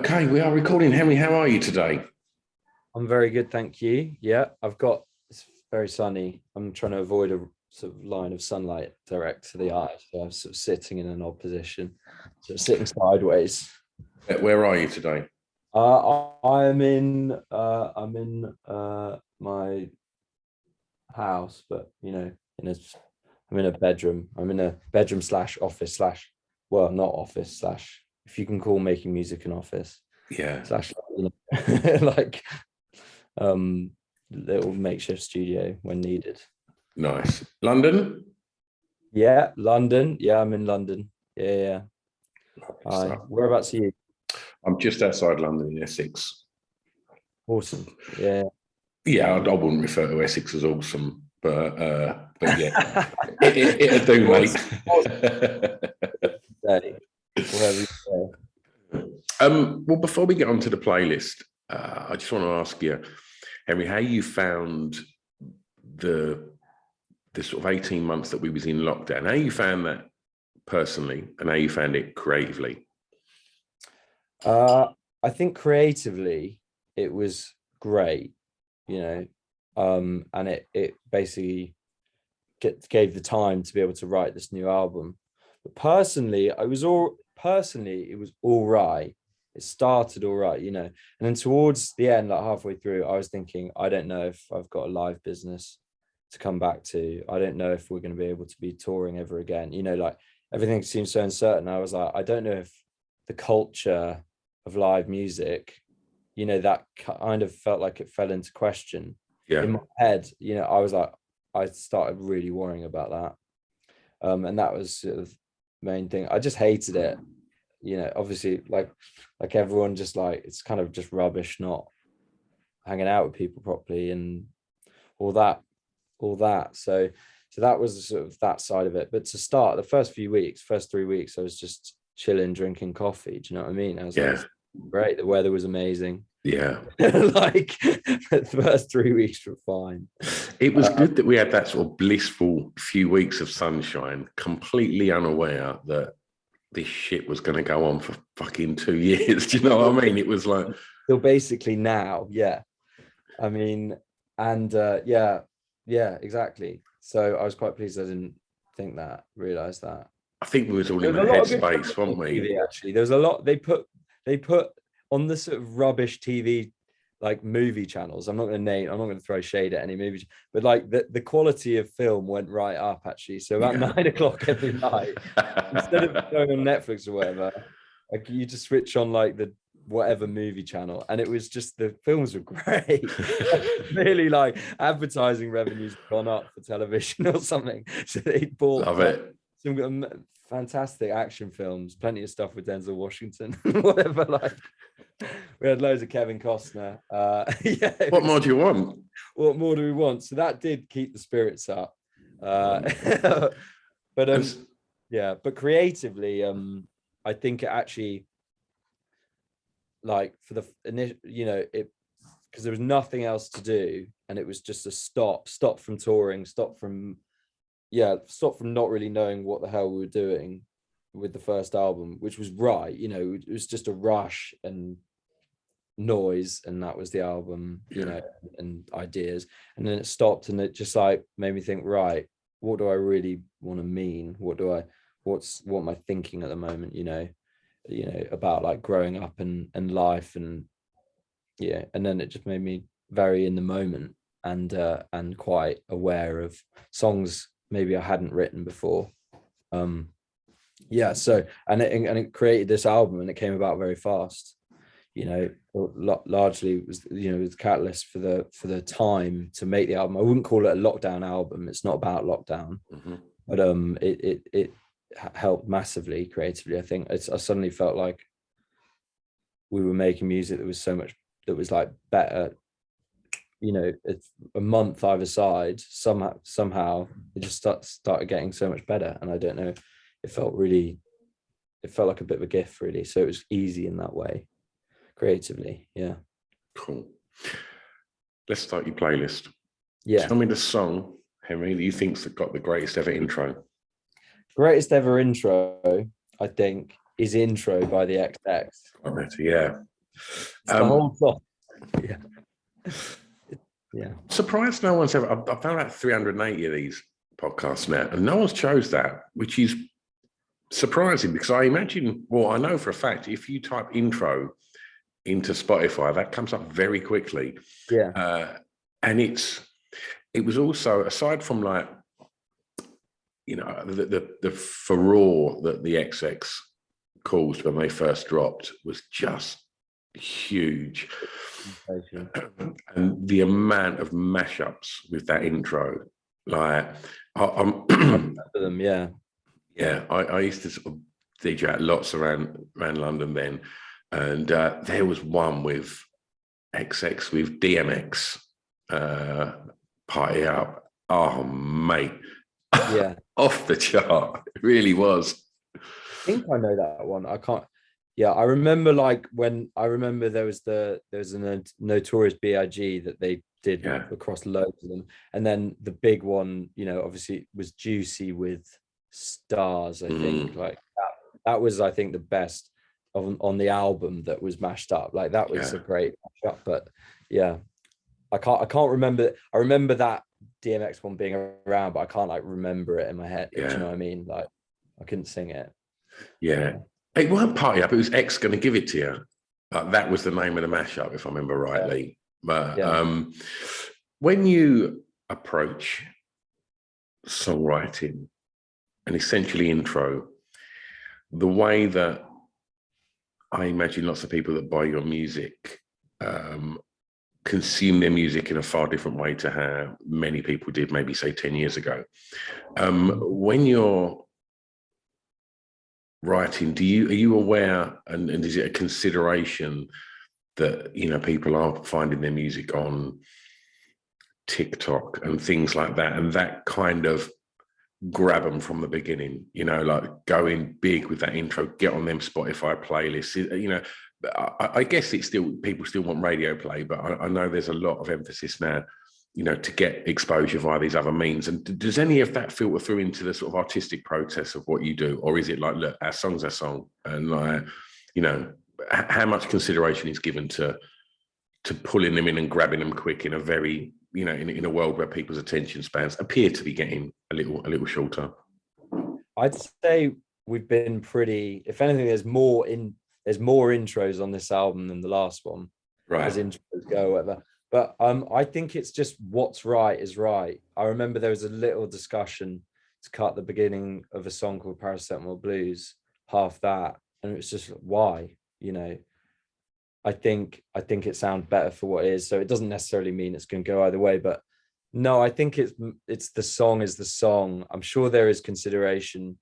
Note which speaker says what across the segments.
Speaker 1: Okay, we are recording. Henry, how are you today?
Speaker 2: I'm very good, thank you. Yeah, it's very sunny. I'm trying to avoid a sort of line of sunlight direct to the eye. So I'm sort of sitting in an odd position, sort of sitting sideways.
Speaker 1: Where are you today?
Speaker 2: I'm in my house, but I'm in a bedroom. I'm in a bedroom slash office slash, well, not office slash, if you can call making music an office
Speaker 1: Yeah,
Speaker 2: slash, like little makeshift studio when needed.
Speaker 1: nice. London?
Speaker 2: Yeah, London. Yeah, I'm in London. Yeah, yeah.
Speaker 1: Lovely
Speaker 2: Hi.
Speaker 1: stuff.
Speaker 2: Whereabouts are you?
Speaker 1: I'm just outside London in Essex.
Speaker 2: Awesome. Yeah.
Speaker 1: Yeah, I wouldn't refer to Essex as awesome, but yeah, it'll do,
Speaker 2: What's
Speaker 1: mate.
Speaker 2: day? Wherever you go.
Speaker 1: Well, before we get onto the playlist, I just want to ask you, Henry, how you found the the sort of 18 months that we was in lockdown. How you found that personally, and how you found it creatively?
Speaker 2: Uh, I think creatively it was great, you know, and it basically gave the time to be able to write this new album. But personally it was all right. It started all right, and then towards the end, like halfway through, I was thinking, I don't know if I've got a live business to come back to. I don't know if we're going to be able to be touring ever again. Like everything seems so uncertain. I was like, I don't know if the culture of live music, that kind of felt like it fell into question
Speaker 1: Yeah,
Speaker 2: in my head. I was like, I started really worrying about that. And that was sort of the main thing. I just hated it. Obviously, like everyone, just like it's kind of just rubbish not hanging out with people properly and all that, So that was sort of that side of it. But to start the first 3 weeks, I was just chilling, drinking coffee. Do you know what I mean? I was like,
Speaker 1: yeah,
Speaker 2: it's great. The weather was amazing.
Speaker 1: yeah.
Speaker 2: Like the first 3 weeks were fine.
Speaker 1: It was good that we had that sort of blissful few weeks of sunshine, completely unaware that this shit was going to go on for fucking 2 years. Do you know what I mean? It was like,
Speaker 2: So basically now, yeah. I mean, and yeah, exactly. So I was quite pleased I didn't realize that.
Speaker 1: I think we was all
Speaker 2: There
Speaker 1: in
Speaker 2: was a
Speaker 1: that
Speaker 2: lot of good
Speaker 1: headspace, weren't we?
Speaker 2: TV actually. There was a lot they put on the sort of rubbish TV like movie channels. I'm not going to throw shade at any movie, but like the quality of film went right up actually. So about 9 o'clock every night, instead of going on Netflix or whatever, like you just switch on like the whatever movie channel, and it was just the films were great. Really, like advertising revenues gone up for television or something. So they bought
Speaker 1: Love it.
Speaker 2: some fantastic action films, plenty of stuff with Denzel Washington, whatever. Like we had loads of Kevin Costner. Yeah.
Speaker 1: What more do you want?
Speaker 2: What more do we want? So that did keep the spirits up. But yeah, but creatively, I think it actually, like for the initial, it, because there was nothing else to do, and it was just a stop from touring, stop from not really knowing what the hell we were doing with the first album, which was right. It was just a rush and noise, and that was the album, and ideas. And then it stopped, and it just like made me think, right, what do I really want to mean? What am I thinking at the moment, about like growing up and life, and yeah. And then it just made me very in the moment, and quite aware of songs maybe I hadn't written before. Yeah, so and it created this album, and it came about very fast. Largely it was, it was the catalyst for the time to make the album. I wouldn't call it a lockdown album. It's not about lockdown. But it helped massively creatively. I think I suddenly felt like we were making music that was like better. It's a month either side. Somehow it just started getting so much better, and I don't know. It felt like a bit of a gift, really. So it was easy in that way, creatively. Yeah.
Speaker 1: Cool. Let's start your playlist.
Speaker 2: Yeah.
Speaker 1: Tell me the song, Henry, that you think's got the greatest ever intro.
Speaker 2: Greatest ever intro, I think, is Intro by the XX.
Speaker 1: Yeah.
Speaker 2: It's the whole song. Yeah. Yeah.
Speaker 1: Surprised no one's ever. I found out 380 of these podcasts now, and no one's chose that, which is surprising because I imagine, well, I know for a fact if you type intro into Spotify, that comes up very quickly.
Speaker 2: Yeah.
Speaker 1: And it was also, aside from like, you know, the furore that the XX caused when they first dropped was just huge. And the amount of mashups with that intro, like I'm
Speaker 2: them, yeah.
Speaker 1: Yeah, I used to sort of DJ out lots around London then, and there was one with XX with DMX, Party Up. Oh, mate,
Speaker 2: yeah,
Speaker 1: off the chart. It really was.
Speaker 2: I think I know that one. I can't. Yeah, I remember like when I remember there was a Notorious B.I.G. that they did across loads of them, and then the big one, you know, obviously was Juicy with Stars. I think like that was, I think, the best on the album that was mashed up. Like that was a great mashup. But yeah, I can't remember. I remember that DMX one being around, but I can't like remember it in my head. Do you know what I mean? Like I couldn't sing it.
Speaker 1: Yeah. It wasn't Party Up, it was X Gonna Give It To You. That was the name of the mashup, if I remember rightly. But when you approach songwriting and essentially intro, the way that I imagine lots of people that buy your music consume their music in a far different way to how many people did maybe say 10 years ago. When you're writing, are you aware, and is it a consideration that, you know, people are finding their music on TikTok and things like that, and that kind of grab them from the beginning, you know, like going big with that intro, get on them Spotify playlists, you know? I guess it's still, people still want radio play, but I know there's a lot of emphasis now, you know, to get exposure via these other means. And does any of that filter through into the sort of artistic process of what you do? Or is it like, look, our song's our song, and like, you know, how much consideration is given to pulling them in and grabbing them quick in a very, you know, in a world where people's attention spans appear to be getting a little shorter?
Speaker 2: I'd say we've been pretty, if anything, there's more intros on this album than the last one,
Speaker 1: right,
Speaker 2: as intros go, whatever. But I think it's just what's right is right. I remember there was a little discussion to cut the beginning of a song called Paracetamol Blues, half that, and it was just why, you know. I think it sounds better for what it is. So it doesn't necessarily mean it's going to go either way, but no, I think it's the song is the song. I'm sure there is consideration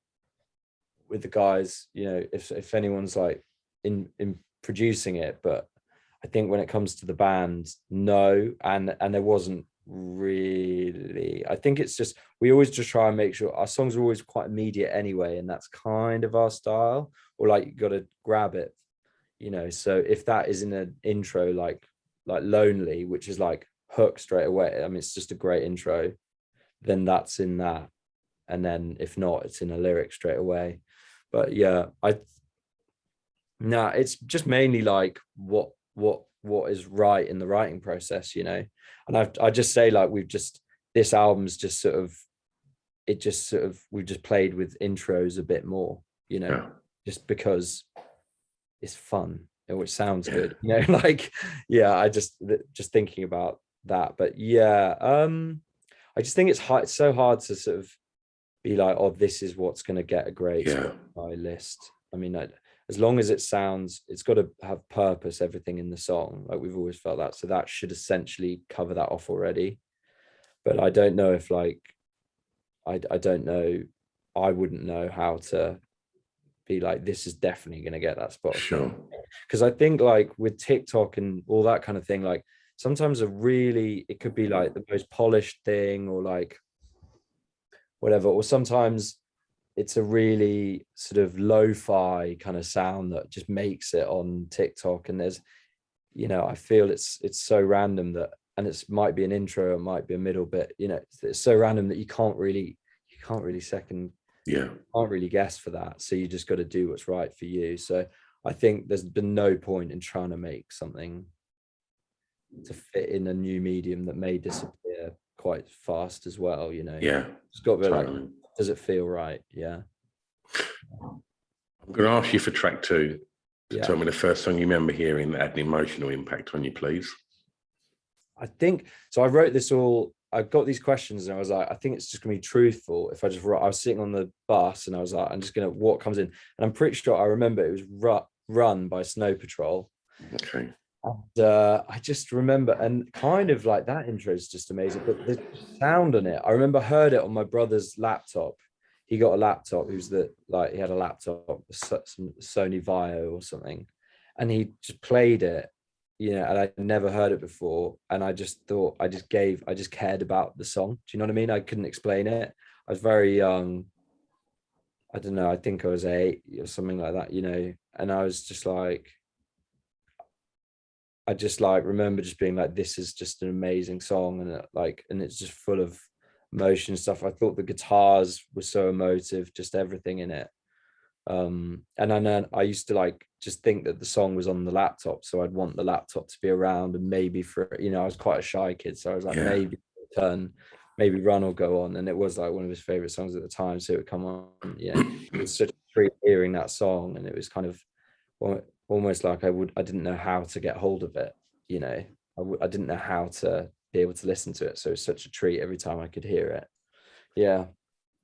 Speaker 2: with the guys, you know, if anyone's like in producing it, but I think when it comes to the band, no, and there wasn't really. I think it's just, we always just try and make sure our songs are always quite immediate anyway, and that's kind of our style, or like you got to grab it, you know. So if that is in an intro like Lonely, which is like hook straight away, I mean, it's just a great intro, then that's in that. And then if not, it's in a lyric straight away. But yeah, it's just mainly like what is right in the writing process, you know. And I just say, like, this album's just sort of we've just played with intros a bit more, you know, just because it's fun, which sounds good, you know. Like, yeah, I just thinking about that. But yeah, I just think it's so hard to sort of be like, oh, this is what's going to get a great Spotify list. I mean, as long as it sounds, it's got to have purpose, everything in the song. Like, we've always felt that. So that should essentially cover that off already. But I don't know if, like, I don't know. I wouldn't know how to be like, this is definitely going to get that spot.
Speaker 1: Sure.
Speaker 2: Because I think, like, with TikTok and all that kind of thing, like, sometimes it could be like the most polished thing, or like whatever, or sometimes it's a really sort of lo-fi kind of sound that just makes it on TikTok. And there's, you know, I feel it's so random that, and it might be an intro, it might be a middle bit, you know, it's so random that you can't really can't really guess for that. So you just got to do what's right for you. So I think there's been no point in trying to make something to fit in a new medium that may disappear quite fast as well, you know.
Speaker 1: Yeah,
Speaker 2: It's got to be like,
Speaker 1: totally.
Speaker 2: does it feel right? Yeah.
Speaker 1: I'm going to ask you for track 2 to
Speaker 2: Yeah.
Speaker 1: tell me the first song you remember hearing that had an emotional impact on you, please.
Speaker 2: I think so. I wrote this all. I got these questions and I was like, I think it's just gonna be truthful. If I just write, I was sitting on the bus and I was like, I'm just gonna what comes in, and I'm pretty sure I remember it was Run by Snow Patrol.
Speaker 1: Okay.
Speaker 2: And I just remember, and kind of like that intro is just amazing, but the sound on it, I remember heard it on my brother's laptop. He got a laptop. He had a laptop, some Sony Vaio or something, and he just played it, you know, and I never heard it before. And I just thought, I just cared about the song. Do you know what I mean? I couldn't explain it. I was very young. I don't know. I think I was 8 or something like that, you know, and I was just like, I just like remember just being like, this is just an amazing song, and and it's just full of emotion and stuff. I thought the guitars were so emotive, just everything in it. And I know I used to like just think that the song was on the laptop, so I'd want the laptop to be around, and maybe for, you know, I was quite a shy kid, so I was like,
Speaker 1: Yeah.
Speaker 2: maybe Run will go on, and it was like one of his favorite songs at the time, so it would come on. Yeah, it was such a treat hearing that song, and it was kind of almost like I didn't know how to get hold of it, you know. I didn't know how to be able to listen to it, so it was such a treat every time I could hear it. Yeah.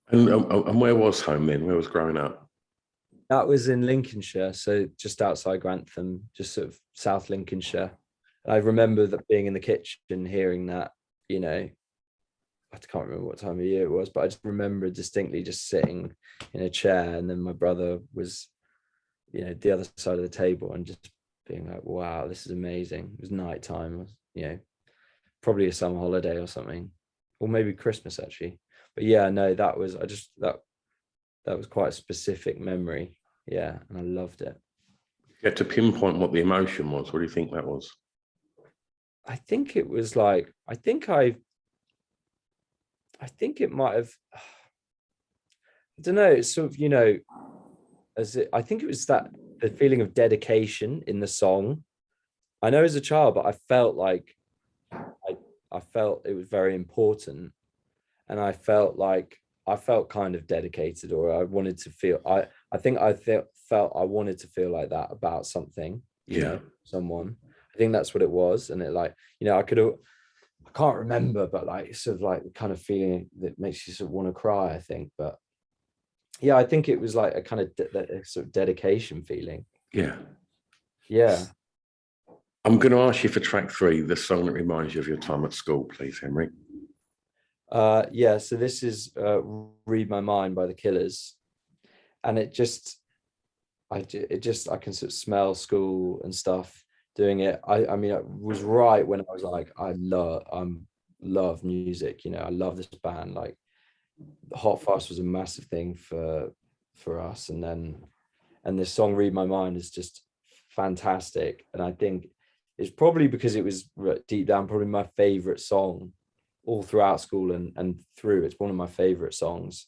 Speaker 1: And where was home then? Where was growing up?
Speaker 2: That was in Lincolnshire, so just outside Grantham, just sort of South Lincolnshire. And I remember that being in the kitchen, hearing that, you know, I can't remember what time of year it was, but I just remember distinctly just sitting in a chair, and then my brother was, you know, the other side of the table, and just being like, wow, this is amazing. It was nighttime, you know, probably a summer holiday or something, or maybe Christmas actually. But yeah, no, that was, that was quite a specific memory. Yeah, and I loved it.
Speaker 1: You had to pinpoint what the emotion was. What do you think that was?
Speaker 2: I think it was like, I think it might have, I don't know, it's sort of, you know, I think it was that the feeling of dedication in the song. I know as a child, but I felt like I felt it was very important, and I felt kind of dedicated, or I wanted to feel. I think felt I wanted to feel like that about something, you know, someone. I think that's what it was, and it, like, you know, I can't remember, but like sort of like the kind of feeling that makes you sort of want to cry, I think. But yeah, I think it was like a kind of sort of dedication feeling.
Speaker 1: Yeah.
Speaker 2: Yeah.
Speaker 1: I'm going to ask you for track 3, the song that reminds you of your time at school, please, Henry.
Speaker 2: Yeah, so this is Read My Mind by The Killers, and it just I can sort of smell school and stuff doing it. I mean, it was right when I was like, I love music, you know, I love this band. Like Hot Fast was a massive thing for us, and this song Read My Mind is just fantastic, and I think it's probably because it was deep down probably my favorite song all throughout school and through. It's one of my favorite songs,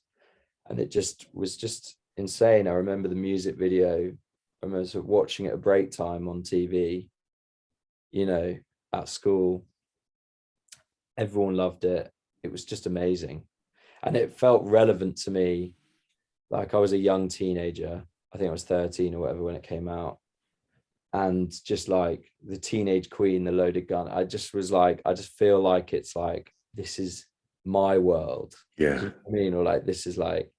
Speaker 2: and it just was just insane. I remember the music video. I remember sort of watching it at break time on TV, you know, at school. Everyone loved it. It was just amazing, and it felt relevant to me. Like I was a young teenager. I think I was 13 or whatever when it came out, and just like the teenage queen, the loaded gun, I just was like, I just feel like it's like, this is my world.
Speaker 1: Yeah.
Speaker 2: You know what I mean? Or like, this is like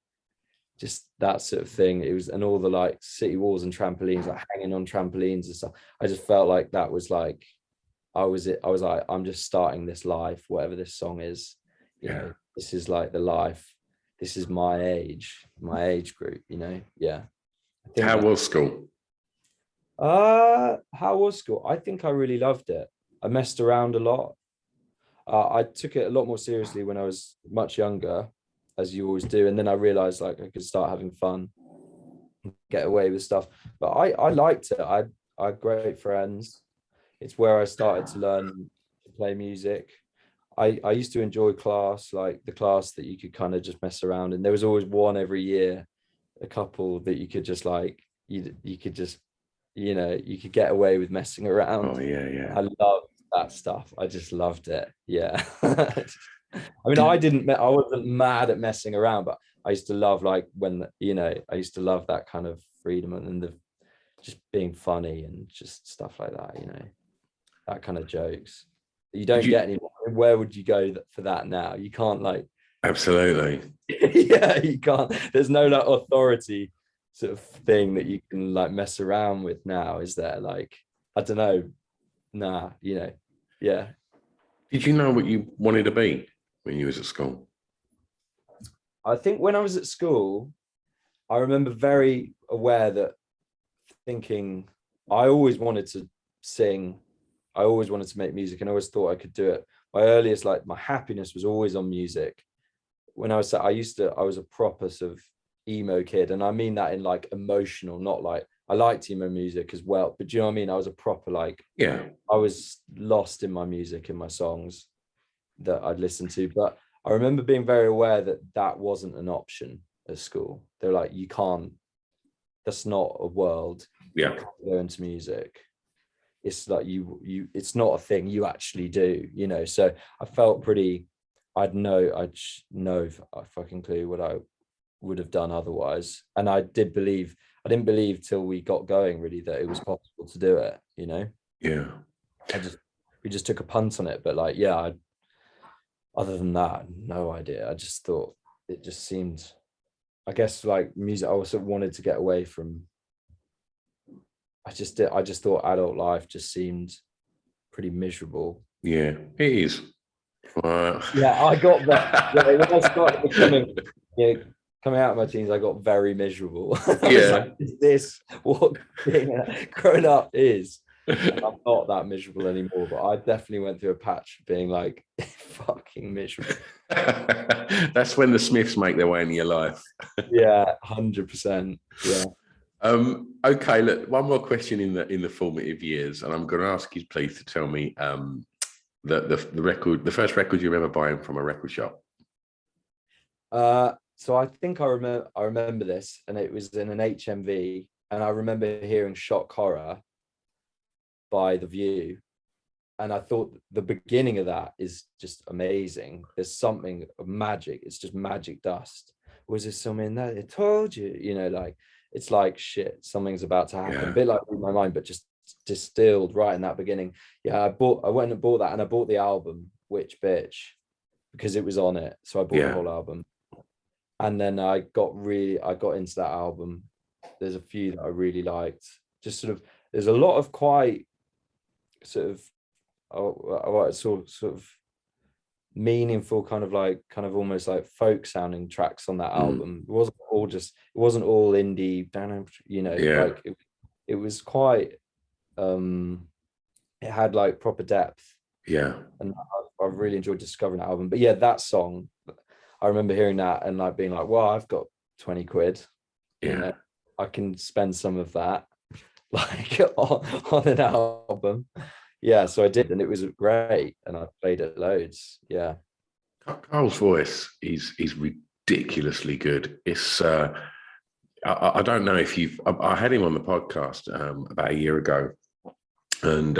Speaker 2: just that sort of thing. It was, and all the like city walls and trampolines, like hanging on trampolines and stuff. I just felt like that was like, I was like, I'm just starting this life, whatever this song is, you know, this is like the life. This is my age group, you know? Yeah.
Speaker 1: How was school?
Speaker 2: How was school? I think I really loved it. I messed around a lot. I took it a lot more seriously when I was much younger, as you always do. And then I realized like I could start having fun, get away with stuff. But I liked it. I had great friends. It's where I started to learn to play music. I used to enjoy class, like the class that you could kind of just mess around. And there was always one every year, a couple that you could just like, you could just you know, you could get away with messing around.
Speaker 1: Oh yeah.
Speaker 2: I loved that stuff. I just loved it. Yeah. I mean, I wasn't mad at messing around, but I used to love like when, you know, I used to love that kind of freedom and the just being funny and just stuff like that, you know, that kind of jokes. You don't get anymore. Where would you go for that now? You can't like.
Speaker 1: Absolutely.
Speaker 2: Yeah, you can't. There's no like authority sort of thing that you can like mess around with now, is there? Like, I don't know. Nah, you know, yeah.
Speaker 1: Did you know what you wanted to be when you was at school?
Speaker 2: I think when I was at school, I remember very aware that thinking I always wanted to sing. I always wanted to make music and I always thought I could do it. My earliest, like my happiness was always on music. When I was a proper sort of emo kid. And I mean that in like emotional, not like I liked emo music as well. But do you know what I mean? I was a proper like,
Speaker 1: Yeah.
Speaker 2: I was lost in my music, in my songs that I'd listen to. But I remember being very aware that that wasn't an option at school. They're like, you can't, that's not a world.
Speaker 1: Yeah.
Speaker 2: You can't go into music. It's like it's not a thing you actually do, you know. So I felt pretty, I'd no fucking clue what I would have done otherwise. And I didn't believe till we got going really that it was possible to do it, you know.
Speaker 1: Yeah.
Speaker 2: We just took a punt on it, but like, yeah, other than that, no idea. I just thought it just seemed, I guess like music, I also wanted to get away from, I just thought adult life just seemed pretty miserable.
Speaker 1: Yeah, it is.
Speaker 2: Yeah, I got that. Yeah, when I started becoming, coming out of my teens, I got very miserable. I was like, is this what being grown up is? And I'm not that miserable anymore, but I definitely went through a patch of being like fucking miserable.
Speaker 1: That's when the Smiths make their way into your life.
Speaker 2: Yeah, 100%. Yeah.
Speaker 1: Okay, look, one more question in the formative years, and I'm going to ask you please to tell me the first record you remember buying from a record shop.
Speaker 2: So I think I remember this, and it was in an HMV, and I remember hearing Shock Horror by The View, and I thought the beginning of that is just amazing. There's something of magic. It's just magic dust. Was there something that it told you? You know, like it's like shit. Something's about to happen.
Speaker 1: Yeah.
Speaker 2: A bit like Read My Mind, but just distilled right in that beginning. Yeah, I went and bought that, and I bought the album Which Bitch because it was on it. So I bought the whole album, and then I got into that album. There's a few that I really liked. Just sort of, there's a lot of quite sort of meaningful kind of almost like folk sounding tracks on that album. It wasn't all indie, you know. Like it was quite it had like proper depth.
Speaker 1: Yeah.
Speaker 2: And I really enjoyed discovering that album. But yeah, that song, I remember hearing that and like being like, well, I've got 20 quid.
Speaker 1: Yeah.
Speaker 2: You know, I can spend some of that like on an album. Yeah, so I did, and it was great, and I played it loads. Yeah.
Speaker 1: Carl's voice is ridiculously good. It's I don't know if I had him on the podcast about a year ago, and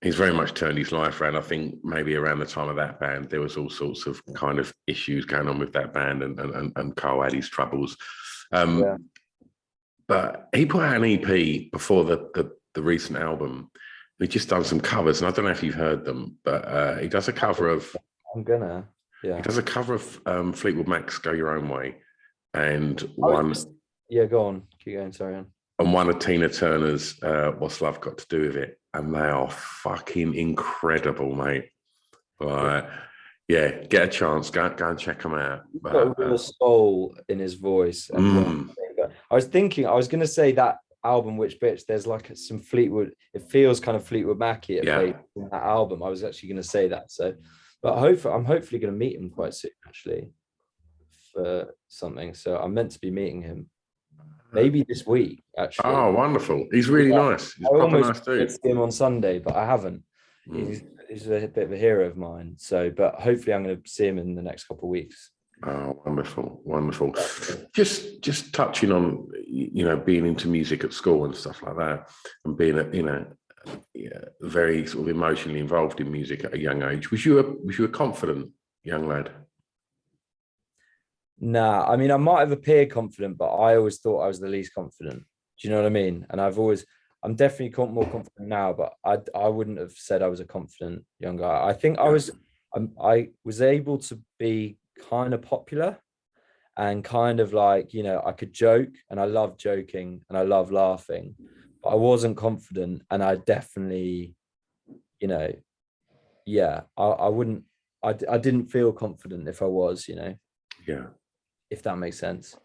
Speaker 1: he's very much turned his life around. I think maybe around the time of that band, there was all sorts of kind of issues going on with that band, and Carl had his troubles. But he put out an EP before the recent album. He's just done some covers, and I don't know if you've heard them, but he does a cover of.
Speaker 2: He does
Speaker 1: a cover of Fleetwood Mac's "Go Your Own Way," and
Speaker 2: go on, keep going. Sorry, Anne.
Speaker 1: And one of Tina Turner's "What's Love Got to Do with It," and they are fucking incredible, mate. Yeah, get a chance, go and check them out.
Speaker 2: He's got a real soul in his voice. And I was going to say that album Which Bitch, there's like some Fleetwood, it feels kind of Fleetwood Mac-y in that album. I was actually going to say that. So, but I'm hopefully going to meet him quite soon actually for something. So I'm meant to be meeting him maybe this week actually.
Speaker 1: Oh, wonderful. He's really nice. He's
Speaker 2: I almost
Speaker 1: nice dude.
Speaker 2: see him on Sunday, but I haven't. He's a bit of a hero of mine. So, but hopefully I'm going to see him in the next couple of weeks.
Speaker 1: Oh, wonderful, wonderful. Just touching on, being into music at school and stuff like that, and being very sort of emotionally involved in music at a young age. Was you a confident young lad?
Speaker 2: Nah, I mean, I might have appeared confident, but I always thought I was the least confident. Do you know what I mean? And I'm definitely more confident now, but I wouldn't have said I was a confident young guy. I think I was able to be kind of popular and kind of like, I could joke, and I love joking and I love laughing, but I wasn't confident, and I definitely, yeah, I wouldn't, I didn't feel confident if I was,
Speaker 1: Yeah.
Speaker 2: if that makes sense.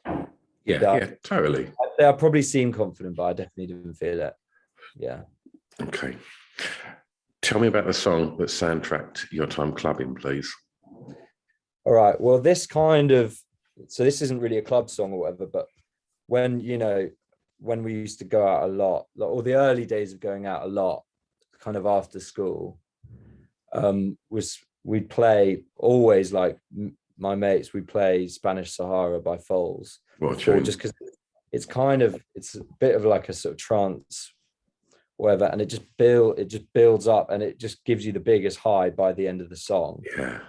Speaker 1: Yeah, totally.
Speaker 2: I probably seemed confident, but I definitely didn't feel it. Yeah.
Speaker 1: Okay. Tell me about the song that soundtracked your time clubbing, please.
Speaker 2: All right. Well, this isn't really a club song or whatever, but when we used to go out a lot, or the early days of going out a lot, kind of after school, we'd play always, like my mates, we play Spanish Sahara by Foals. Just because it's a bit of like a sort of trance, whatever, and it just builds up, and it just gives you the biggest high by the end of the song.
Speaker 1: Yeah.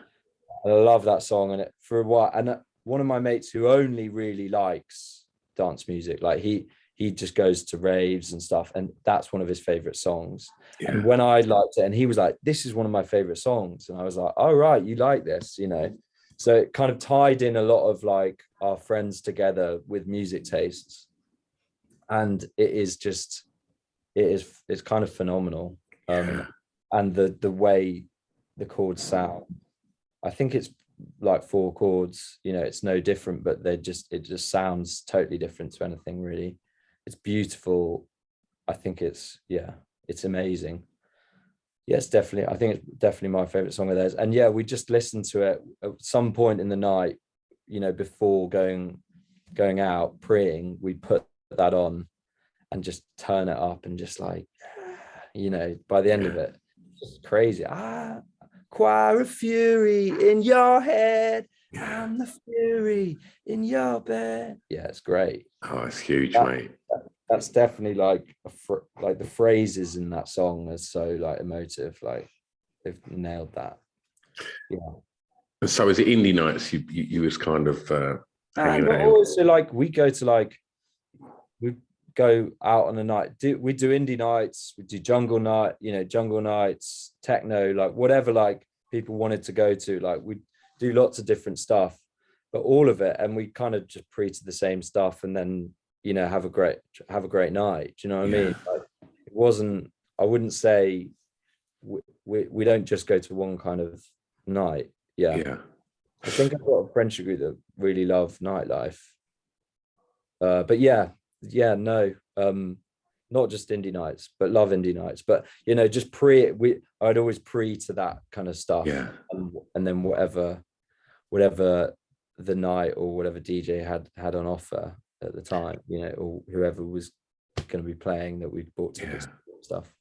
Speaker 2: And I love that song, and for a while, and one of my mates who only really likes dance music, like he just goes to raves and stuff, and that's one of his favorite songs. Yeah. And when I liked it, and he was like, "This is one of my favorite songs," and I was like, "Oh right, you like this," So it kind of tied in a lot of like our friends together with music tastes, and it's kind of phenomenal. And the way the chords sound, I think it's like 4 chords, it's no different, but it just sounds totally different to anything really. It's beautiful. I think it's amazing. Yes, I think it's definitely my favorite song of theirs. And yeah, we just listened to it at some point in the night, before going out, praying, we put that on and just turn it up, and just like, by the end of it, just crazy. Choir of fury in your head. I'm the fury in your bed. Yeah, it's great.
Speaker 1: Oh, it's huge, mate.
Speaker 2: That's definitely like like the phrases in that song are so like emotive. Like they've nailed that. Yeah.
Speaker 1: And so, is it indie nights? You was kind of hanging out.
Speaker 2: Also, like we go out on a night. We do indie nights. We do jungle nights, techno, like whatever. Like people wanted to go to. Like we do lots of different stuff, but all of it, and we kind of just pre to the same stuff, and then have a great night. Do you know what I mean? Like, it wasn't. I wouldn't say we don't just go to one kind of night. Yeah. I think I've got a friendship group that really love nightlife. But no, not just indie nights, but love indie nights. But just I'd always pre to that kind of stuff.
Speaker 1: Yeah.
Speaker 2: And then whatever the night or whatever DJ had on offer at the time, or whoever was going to be playing, that we'd bought tickets and stuff.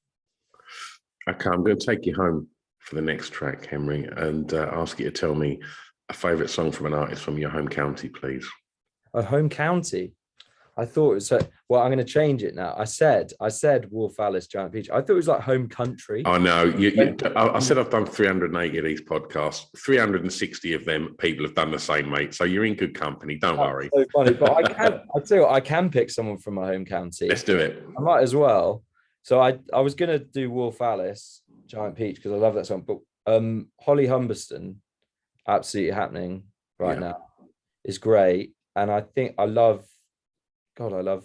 Speaker 1: Okay, I'm going to take you home for the next track, Henry, and ask you to tell me a favourite song from an artist from your home county, please.
Speaker 2: A home county? I thought it was, well, I'm going to change it now. I said Wolf Alice, Giant Peach. I thought it was like home country.
Speaker 1: I know. I said I've done 380 of these podcasts. 360 of them people have done the same, mate. So you're in good company. Don't worry.
Speaker 2: So funny, but I can pick someone from my home county.
Speaker 1: Let's do it.
Speaker 2: I might as well. So I was going to do Wolf Alice, Giant Peach, because I love that song. But Holly Humberston, absolutely happening right now, is great. And I think I love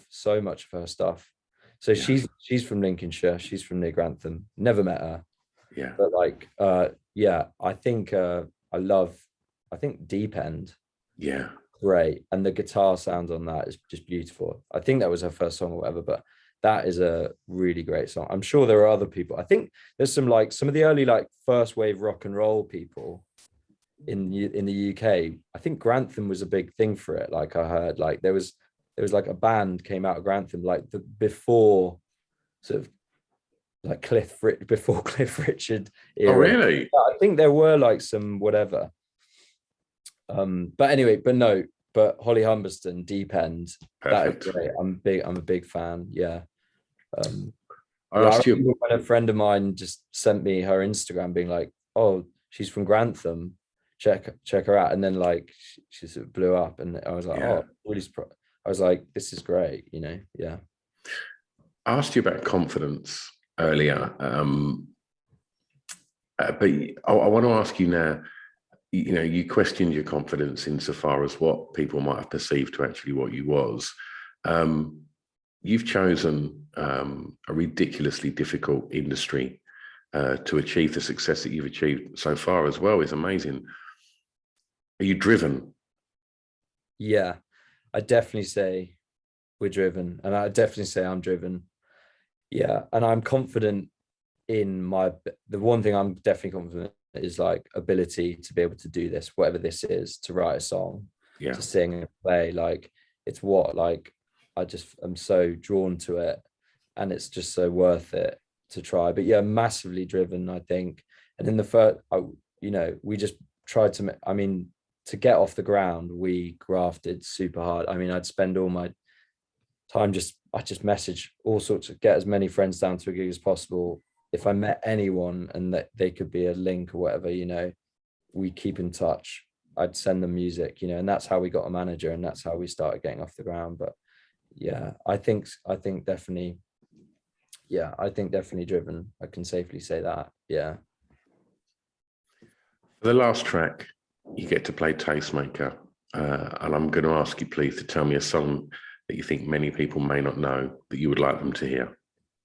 Speaker 2: so much of her stuff. So she's from Lincolnshire. She's from near Grantham. Never met her.
Speaker 1: Yeah.
Speaker 2: But like, I think I think Deep End.
Speaker 1: Yeah.
Speaker 2: Great. And the guitar sound on that is just beautiful. I think that was her first song or whatever, but that is a really great song. I'm sure there are other people. I think there's some of the early like first wave rock and roll people in the UK. I think Grantham was a big thing for it. Like I heard like there was like a band came out of Grantham, like before sort of like Cliff Richard era.
Speaker 1: Oh really?
Speaker 2: I think there were like some whatever. But anyway, but Holly Humberston, Deep End, that
Speaker 1: Perfect.
Speaker 2: is great. I'm a big fan. Yeah. Um,
Speaker 1: I
Speaker 2: yeah, I
Speaker 1: asked you.
Speaker 2: remember when a friend of mine just sent me her Instagram being like, oh, she's from Grantham. Check her out. And then like she sort of blew up and I was like,
Speaker 1: Yeah,
Speaker 2: oh, really I was like, this is great, yeah.
Speaker 1: I asked you about confidence earlier, but I want to ask you now. You questioned your confidence insofar as what people might have perceived to actually what you was. Um, you've chosen a ridiculously difficult industry to achieve the success that you've achieved so far as well is amazing. Are you driven?
Speaker 2: Yeah, I definitely say we're driven, and I definitely say I'm driven. Yeah, and I'm confident in the one thing I'm definitely confident is like ability to be able to do this, whatever this is, to write a song,
Speaker 1: Yeah,
Speaker 2: to sing and play. Like it's what like I just am so drawn to it, and it's just so worth it to try. But yeah, massively driven, I think. And in the first, we just tried to. I mean, to get off the ground, we grafted super hard. I mean, I'd spend all my time I just message all sorts of get as many friends down to a gig as possible. If I met anyone and that they could be a link or whatever, we keep in touch. I'd send them music, and that's how we got a manager and that's how we started getting off the ground. But yeah, I think definitely, yeah, I think definitely driven. I can safely say that. Yeah.
Speaker 1: for the last track, you get to play Tastemaker, and I'm going to ask you, please, to tell me a song that you think many people may not know that you would like them to hear.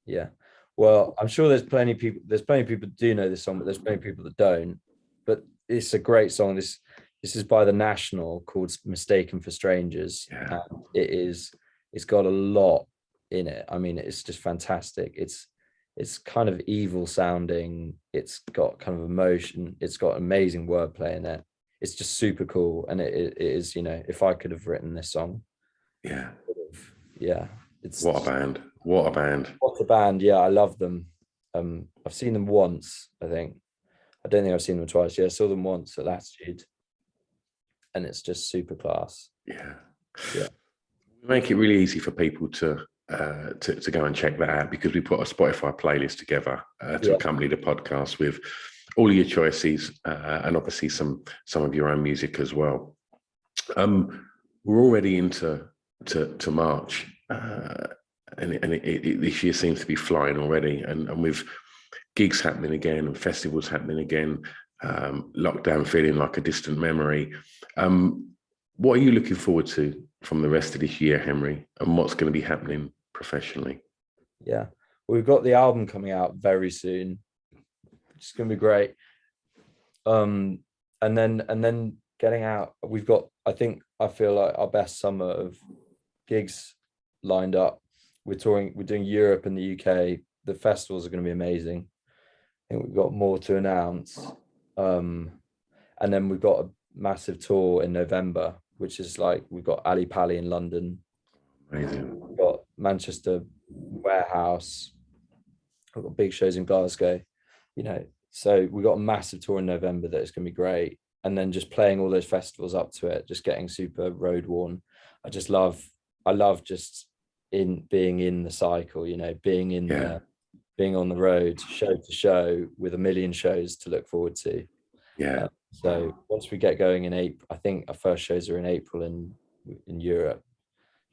Speaker 2: Yeah. Well, I'm sure there's plenty of people that do know this song, but there's plenty of people that don't. But it's a great song. This is by The National called Mistaken for Strangers.
Speaker 1: Yeah,
Speaker 2: And it's got a lot in it. I mean, it's just fantastic. It's kind of evil sounding. It's got kind of emotion. It's got amazing wordplay in it. It's just super cool. And it is, if I could have written this song,
Speaker 1: yeah.
Speaker 2: yeah, it's
Speaker 1: What a band! What a band!
Speaker 2: what a band. Yeah, I love them. I've seen them once, I think. I don't think I've seen them twice. Yeah, I saw them once at Latitude, and it's just super class.
Speaker 1: Yeah.
Speaker 2: Yeah.
Speaker 1: We make it really easy for people to go and check that out because we put a Spotify playlist together to
Speaker 2: Yeah.
Speaker 1: accompany the podcast with all of your choices and obviously some of your own music as well. We're already into to March, this year seems to be flying already, and with gigs happening again and festivals happening again, lockdown feeling like a distant memory. What are you looking forward to from the rest of this year, Henry, and what's going to be happening professionally?
Speaker 2: Yeah. We've got the album coming out very soon, which is gonna be great. And then getting out, I feel like our best summer of gigs lined up. We're doing Europe and the UK. The festivals are going to be amazing. I think we've got more to announce. And then we've got a massive tour in November, which is like we've got Ali Pali in London,
Speaker 1: Amazing.
Speaker 2: we've got Manchester Warehouse, we've got big shows in Glasgow, so we've got a massive tour in November that is going to be great. And then just playing all those festivals up to it, just getting super road worn. I love just in being in the cycle, being in there, being on the road, show to show with a million shows to look forward to.
Speaker 1: Yeah.
Speaker 2: So once we get going in April, I think our first shows are in April in Europe.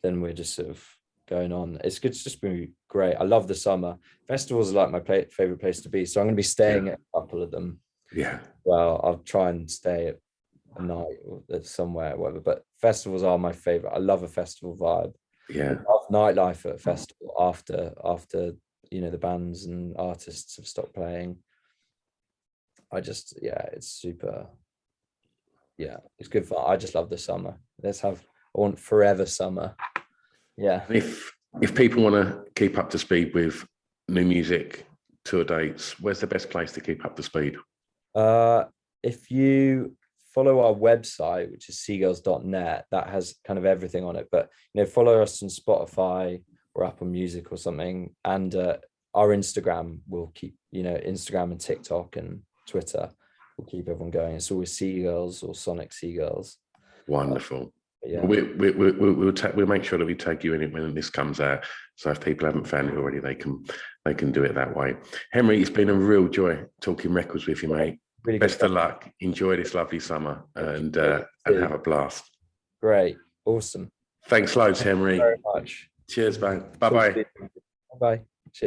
Speaker 2: Then we're just sort of going on. It's just been great. I love the summer. Festivals are like my favorite place to be. So I'm going to be staying at a couple of them.
Speaker 1: Yeah.
Speaker 2: Well, I'll try and stay at a night or somewhere, or whatever. But festivals are my favorite. I love a festival vibe.
Speaker 1: Yeah.
Speaker 2: I love nightlife at a festival after the bands and artists have stopped playing. It's super. Yeah, it's good fun. I just love the summer. I want forever summer. Yeah.
Speaker 1: If people want to keep up to speed with new music, tour dates, where's the best place to keep up to speed?
Speaker 2: If you follow our website, which is seagulls.net, that has kind of everything on it. But follow us on Spotify or Apple Music or something, and our Instagram will keep Instagram and TikTok and Twitter will keep everyone going. It's always Seagulls or Sonic Seagulls.
Speaker 1: Wonderful.
Speaker 2: Yeah.
Speaker 1: We'll make sure that we tag you in it when this comes out. So if people haven't found it already, they can do it that way. Henry, it's been a real joy talking records with you, mate.
Speaker 2: Really
Speaker 1: Best of luck. Enjoy this lovely summer and have a blast.
Speaker 2: Great. Awesome.
Speaker 1: Thanks loads, Henry.
Speaker 2: Thank you very much.
Speaker 1: Cheers, mate. Bye-bye.
Speaker 2: Bye-bye.